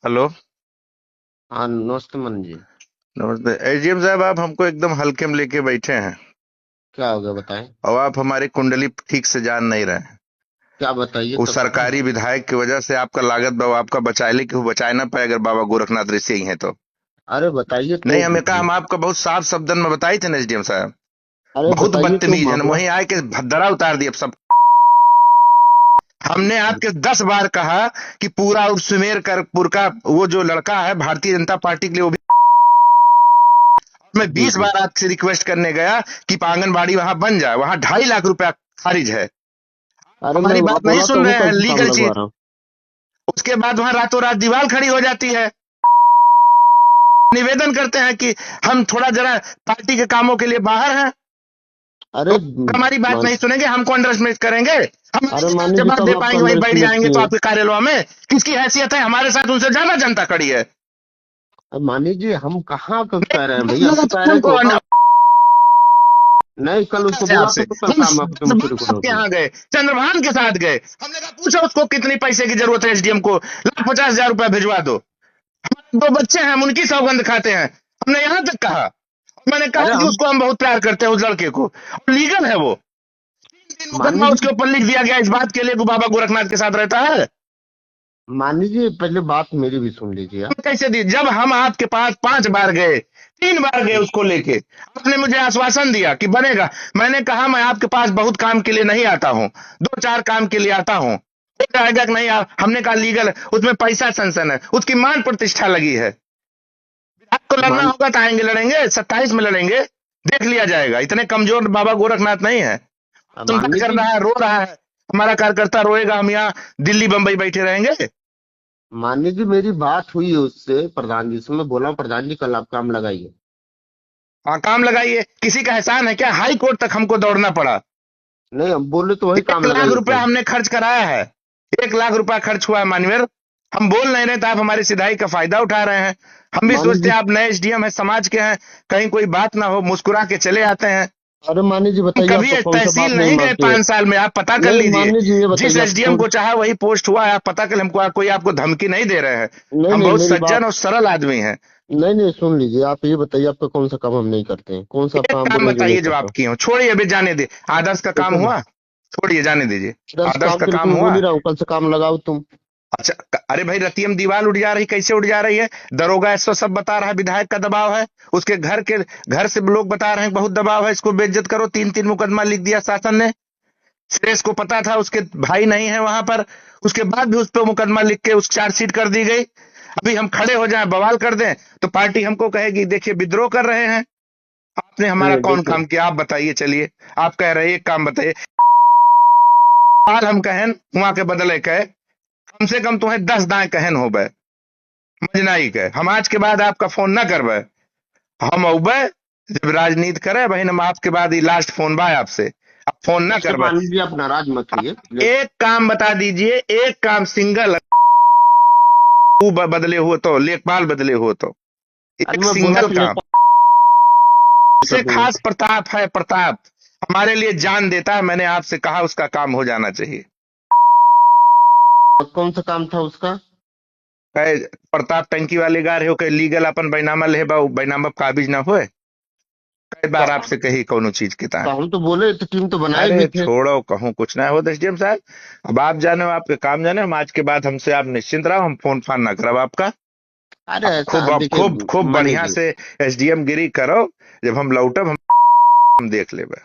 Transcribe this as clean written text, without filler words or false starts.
Hello. हाँ, नमस्ते मन जी। नमस्ते एजीएम साहब, आप हमको एकदम हल्के में लेके बैठे हैं क्या हो गया बताएं। और आप हमारी कुंडली ठीक से जान नहीं रहे हैं। क्या बताइए उस तब सुने। सरकारी विधायक की वजह से आपका लागत बाबा आपका बचाए कि वो बचाए ना पाए, अगर बाबा गोरखनाथ ऋषि ही हैं तो। अरे बताइए नहीं, तो हमें कहा, हम आपका बहुत साफ शब्दन में बताई थे ना एसडीएम साहब। अरे बहुत बताइए तो बदतमीज है ना, मामला। वहीं आए के भद्दरा उतार दिए सब। हमने आपके 10 बार कहा कि पूरा उस सुमेर करपुर का वो जो लड़का है भारतीय जनता पार्टी के लिए, वो भी। मैं जी 20 बार जी। आपसे रिक्वेस्ट करने गया कि आंगनबाड़ी वहां बन जाए, वहां 2.5 लाख रुपया खारिज है। अरे मैं हमारी वहां बात नहीं बोला तो सुन हूँ, रहे कल हैं, से काम लीगल लगवा चीज। रहा हूँ। उसके बाद वहां रातों रात दीवार खड़ी हो जाती है। निवेदन करते हैं कि हम थोड़ा जरा पार्टी के कामों के लिए बाहर हैं, अरे तो हमारी बात नहीं सुनेंगे, हमको अंडर एस्टिमेट करेंगे। हम अरे अधिकार मानी जी जवाब कब दे आपको पाएंगे, वहीं अंडर बैठ एस्टिमेट जाएंगे तो किए। आपके कार्यालय में किसकी हैसियत है, हमारे साथ उनसे ज्यादा जनता खड़ी है। अब मानी जी हम कहाँ कब कह रहे हैं नहीं, भैया, हम लगा तो तो कह रहे हैं कि हमको होगा। नहीं, कल उसको से बोला आपसे तो कल हम काम आपके मुझसे रिकॉर्ड आपके होगी। यहाँ गए, चंद्रभान के साथ गए, हमने कहा पूछो उसको कितनी पैसे की जरूरत है, एसडीएम को 1,50,000 रुपया भिजवा दो। हमारे 2 बच्चे हैं, हम उनकी सौगंध खाते हैं, हमने यहाँ तक कहा। मैंने अरे कहा कि हम उसको हम बहुत प्यार करते हैं, उस लड़के को, और लीगल है वो। 3 मानी मुकदमा जी उसके ऊपर लिख दिया गया इस बात के लिए कि बाबा गोरखनाथ के साथ रहता है। मानी जी पहले बात मेरी भी सुन लीजिए आप। हम कैसे दी, जब हम आपके पास 5 बार गए, 3 बार गए उसको लेके, आपने मुझे आश्वासन दिया कि बनेगा। मैंने कहा मैं आपके पास बहुत काम के लिए नहीं आता हूँ, 2-4 काम के लिए आता हूँ, हो जाएगा कि नहीं? हमने कहा लीगल है, उसमें पैसा सनसन है, उसकी मान प्रतिष्ठा लगी है। आपको लड़ना मान होगा तो आएंगे, लड़ेंगे 27 में लड़ेंगे, देख लिया जाएगा। इतने कमजोर बाबा गोरखनाथ नहीं है। चिंता मानी कर जी रहा है, रो रहा है, हमारा कार्यकर्ता रोएगा, हम यहाँ दिल्ली बंबई बैठे रहेंगे। मानी जी मेरी बात हुई है उससे, प्रधान जी से। मैं बोला हूँ, प्रधान जी कल आप काम लगाइए। हाँ, काम लगाइए, किसी का एहसान है क्या? हाई कोर्ट तक हमको दौड़ना पड़ा। नहीं, हम बोले तो वही एक काम लाख लगाइए रुपया कल। हमने खर्च कराया है, 1 लाख रुपया खर्च हुआ है मानवीर। हम बोल नहीं रहे तो आप हमारी सिधाई का फायदा उठा रहे हैं। हम भी मानी सोचते जी हैं आप नए एसडीएम है, समाज के हैं, कहीं कोई बात ना हो, मुस्कुरा के चले आते हैं। अरे मानी जी हम बताइए, कभी आपका कौन सा तहसील बात नहीं नहीं गए मानते हैं। 5 साल में, आप पता कर नहीं लीजिए। मानी जी ये जिस बताइए, आपको एसडीएम कौन। को चाहा वही पोस्ट हुआ है, आप पता कर, हमको कोई आपको धमकी नहीं दे रहे हैं। नहीं हम नहीं बहुत मेरी बात। सज्जन और सरल आदमी हैं। नहीं नहीं सुन लीजिए, आप ये बताइए आपका कौन सा काम हम नहीं करते हैं, कौन सा आप एक काम काम बोले जो नहीं बताइए जो करता आप हूँ। किए हो, छोड़िए अभी, जाने दे। आदर्श का काम देखो, हुआ, छोड़िए, जाने दीजिए। दस आदर्श काम का के लिए काम मैं बोल हुआ। ही रहा हूँ, कल से काम लगाओ तुम। अच्छा, अरे भाई, रतियम दीवार उड़ जा रही, कैसे उड़ जा रही है? दरोगा इसको सब बता रहा है, विधायक का दबाव है, उसके घर से लोग बता रहे हैं बहुत दबाव है, इसको बेइज्जत करो। 3-3 मुकदमा लिख दिया शासन ने। सुरेश को पता था उसके भाई नहीं है वहां पर, उसके बाद भी उस पर मुकदमा लिख के उस चार्जशीट कर दी गई। अभी हम खड़े हो जाएं, बवाल कर दें, तो पार्टी हमको कहेगी देखिए विद्रोह कर रहे हैं। आपने हमारा नहीं कौन देखिए। काम किया, आप बताइए। चलिए, आप कह रहे हैं एक काम बताइए। हाल हम कहन वहां के बदले कहे, कम से कम तुम्हें 10 दाएं कहन हो बे, मजनाई के हम आज के बाद आपका फोन ना करबे। हम औबे, जब राजनीति करे बहन, हम आपके बाद ही लास्ट फोन बा आपसे, आप फोन ना अच्छा करबे। मान लीजिए, आप नाराज मत होइए एक काम बता दीजिए, एक काम सिंगल, बदले हो तो, लेखपाल बदले हो तो, अरे एक मैं बोला सिंगल तो काम। कर उसे दूंगा। खास प्रताप है, प्रताप हमारे लिए जान देता है। मैंने आपसे कहा उसका काम हो जाना चाहिए। और कौन सा काम था उसका। कहे प्रताप टंकी वाले गार हो के लीगल अपन बैनामा ले बा, बैनामा काबिज ना होए। कई तो, बार आपसे कही कोनो चीज की तो तान। हम तो बोले तो टीम तो बनाए अरे भी थे। छोड़ो, कहूँ कुछ ना हो एसडीएम साहब। अब आप जाने, आपके काम जाने, हम आज के बाद हमसे आप निश्चिंत रहो, हम फोन फान ना करब आपका। अरे ऐसा खूब, अब देखिए खूब खूब मानी बढ़िया जी। से एसडीएम गिरी करो। जब हम लौटब, हम देख लेब।